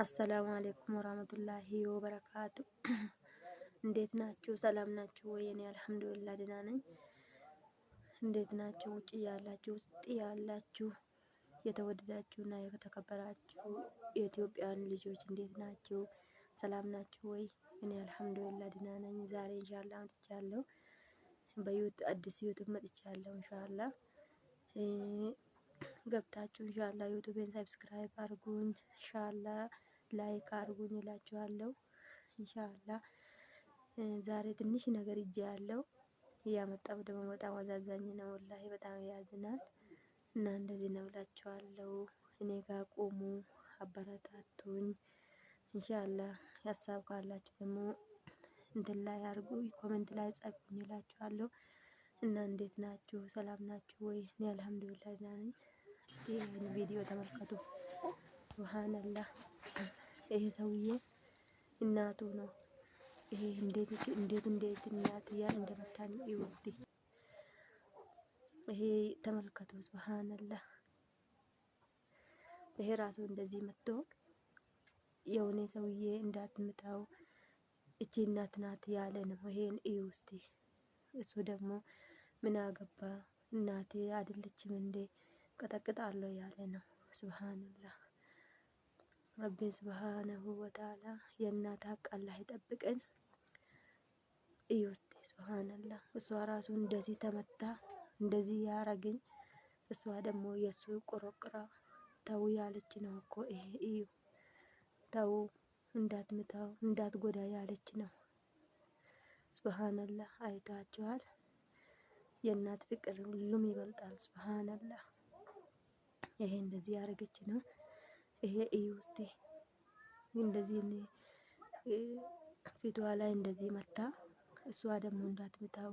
አሰላሙ አሌይኩም ወራህመቱላሂ ወበረካቱ። እንዴት ናችሁ? ሰላም ናችሁ ወይ? እኔ አልሐምዱሊላህ ደህና ነኝ። እንዴት ናችሁ? ውጭ ያላችሁ፣ ውስጥ ያላችሁ የተወደዳችሁና የተከበራችሁ የኢትዮጵያን ልጆች እንዴት ናችሁ? ሰላም ናችሁ ወይ? እኔ አልሐምዱሊላህ ደህና ነኝ። ዛሬ ኢንሻአላህ መጥቻለሁ። አዲስ ዩቱብ መጥቻለሁ። ኢንሻአላህ ገብታችሁ ኢንሻአላህ ዩቱቤን ሰብስክራይብ አድርጉኝ፣ ኢንሻአላህ ላይክ አድርጉኝ እላችኋለሁ። ኢንሻአላህ ዛሬ ትንሽ ነገር ይዤ ያለው እያመጣው ደግሞ በጣም አዛዛኝ ነው። ወላሂ በጣም ያዝናል እና እንደዚህ ነው እላችኋለሁ። እኔ ጋር ቆሙ፣ አበረታቱኝ። ኢንሻአላህ ሀሳብ ካላችሁ ደግሞ እንትን ላይ አድርጉ፣ ኮሜንት ላይ ጻፉኝ እላችኋለሁ። እና እንዴት ናችሁ? ሰላም ናችሁ ወይ? እኔ አልሐምዱሊላህ ደህና ነኝ። እስቲ ይሄን ቪዲዮ ተመልከቱ። ሱብሃንአላህ ይሄ ሰውዬ እናቱ ነው። ይሄ እንዴት እናት እንደመታኝ ይወስድ። ይሄ ተመልከቱ። ሱብሃንአላህ ይሄ ራሱ እንደዚህ መጥቶ የሆነ ሰውዬ እንዳትምታው እቺ እናት ናት ያለ ነው። ይሄን እዩ እስቲ። እሱ ደግሞ ምን አገባ እናቴ አይደለችም እንዴ ቀጠቅጣለሁ ያለ ነው። ሱብሃንአላህ ረቢ ሱብሃነሁ ወተዓላ የእናት ሀቅ አላህ ይጠብቀን። እዩ እስቲ ሱብሃንአላህ እሷ ራሱ እንደዚህ ተመታ እንደዚህ ያረገኝ፣ እሷ ደግሞ የሱ ቆረቆራ ተው ያለች ነው እኮ። ይሄ እዩ ተው እንዳትምታው እንዳትጎዳ ያለች ነው። ሱብሃንአላህ አይታችኋል። የእናት ፍቅር ሁሉም ይበልጣል። ሱብሃንአላህ ይሄ እንደዚህ ያረገች ነው። ይሄ እዩ እስቲ እንደዚህ ፊቷ ላይ እንደዚህ መታ፣ እሷ ደግሞ እንዳትምታው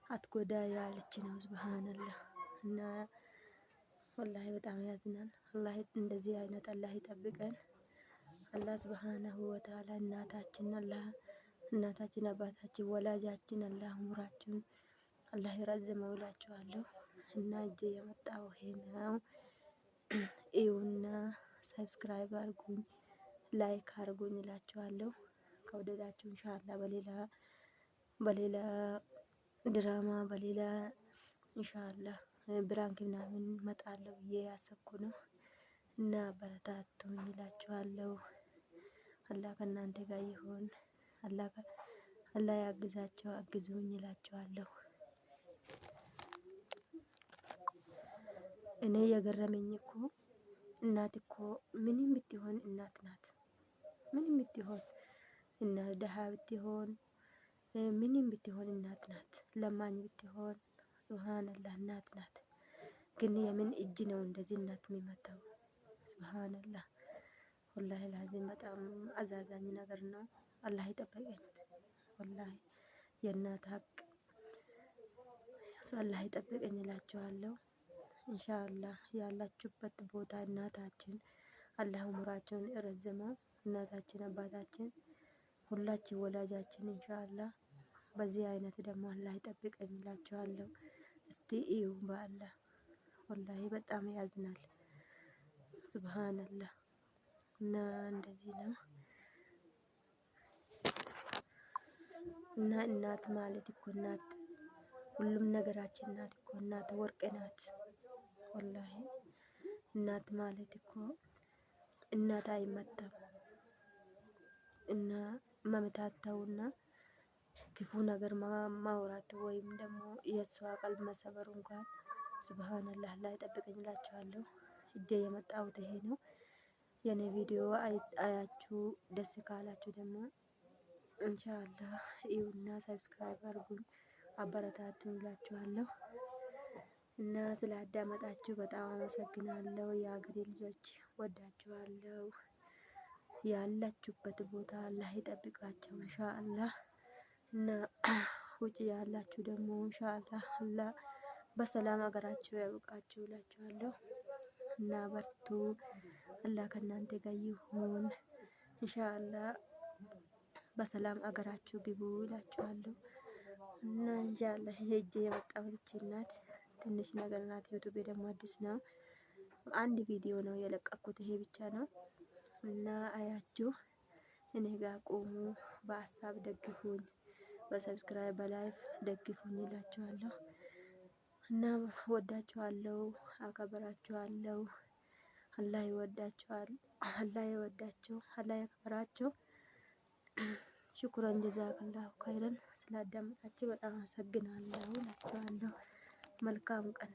አትጎዳ ያለች ነው። ሱብሃንአላህ እና ወላሂ በጣም ያዝናል። አላህ እንደዚህ አይነት አላህ ይጠብቀን። አላህ ሱብሃነሁ ወተዓላ እናታችን አባታችን ወላጃችን አላህ ኡምራችሁን አላህ ይረዝመው እላችኋለሁ። እና እጄ የመጣው ይሄ ነው። እዩና ሰብስክራይብ አድርጉኝ፣ ላይክ አድርጉኝ እላችኋለሁ። ከወደዳችሁ ኢንሻአላህ በሌላ ድራማ በሌላ ኢንሻአላህ ብራንክ ምናምን እመጣለሁ ብዬ ያሰብኩ ነው። እና አበረታቱኝ እላችኋለሁ። አላህ ከእናንተ ጋር ይሁን። አላህ ያግዛቸው፣ አግዙኝ እላችኋለሁ። እኔ የገረመኝ እኮ እናት እኮ ምንም ብትሆን እናት ናት። ምንም ብትሆን እናት ደሃ ብትሆን ምንም ብትሆን እናት ናት። ለማኝ ብትሆን ሱብሃንአላህ እናት ናት። ግን የምን እጅ ነው እንደዚህ እናት የሚመታው? ሱብሃንአላህ ወላሂ ላዚም በጣም አዛዛኝ ነገር ነው። አላህ ይጠበቀኝ። ወላሂ የእናት ሀቅ አላህ ይጠብቀኝ እላችኋለሁ። ኢንሻአላህ ያላችሁበት ቦታ እናታችን አላህ ኡምራቸውን ረዝመው፣ እናታችን አባታችን ሁላችን ወላጃችን ኢንሻአላህ በዚህ አይነት ደግሞ አላህ ይጠብቀኝ እላችኋለሁ። እስቲ እዩ በአላህ ወላሂ በጣም ያዝናል። ሱብሃንአላህ እና እንደዚህ ነው። እና እናት ማለት እኮ እናት ሁሉም ነገራችን ናት እኮ እናት ወርቅ ናት። ወላሂ እናት ማለት እኮ እናት አይመታም። እና መምታታውና ክፉ ነገር ማውራት ወይም ደግሞ የእሷ ቀልብ መሰበር እንኳን ሱብሃንአላህ አላህ ይጠብቀኝ እላችኋለሁ። እጄ የመጣሁት ይሄ ነው። የኔ ቪዲዮ አያችሁ ደስ ካላችሁ ደግሞ ኢንሻአላህ እዩና ሰብስክራይብ አድርጉኝ፣ አበረታቱኝ እላችኋለሁ። እና ስላዳመጣችሁ በጣም አመሰግናለሁ። የሀገሬ ልጆች ወዳችኋለሁ። ያላችሁበት ቦታ አላህ ይጠብቃችሁ ኢንሻአላህ። እና ውጭ ያላችሁ ደግሞ ኢንሻአላህ አላህ በሰላም ሀገራችሁ ያብቃችሁ እላችኋለሁ። እና በርቱ፣ አላህ ከእናንተ ጋር ይሁን ኢንሻአላህ። በሰላም አገራችሁ ግቡ እላችኋለሁ። እና ኢንሻአላህ ሄጄ የመጣሁት ናት ትንሽ ነገር ናት። ዩቲዩብ ደግሞ አዲስ ነው። አንድ ቪዲዮ ነው የለቀኩት፣ ይሄ ብቻ ነው። እና አያችሁ እኔ ጋር ቆሙ፣ በሀሳብ ደግፉኝ፣ በሰብስክራይብ በላይፍ ደግፉኝ እላችኋለሁ። እና ወዳችኋለሁ፣ አከብራችኋለሁ። አላህ ይወዳችኋል፣ አላህ ይወዳቸው፣ አላህ ያከብራቸው። ሽኩረን ጀዛከላሁ ኸይረን። ስላዳመጣችሁ በጣም አመሰግናለሁ እላችኋለሁ። መልካም ቀን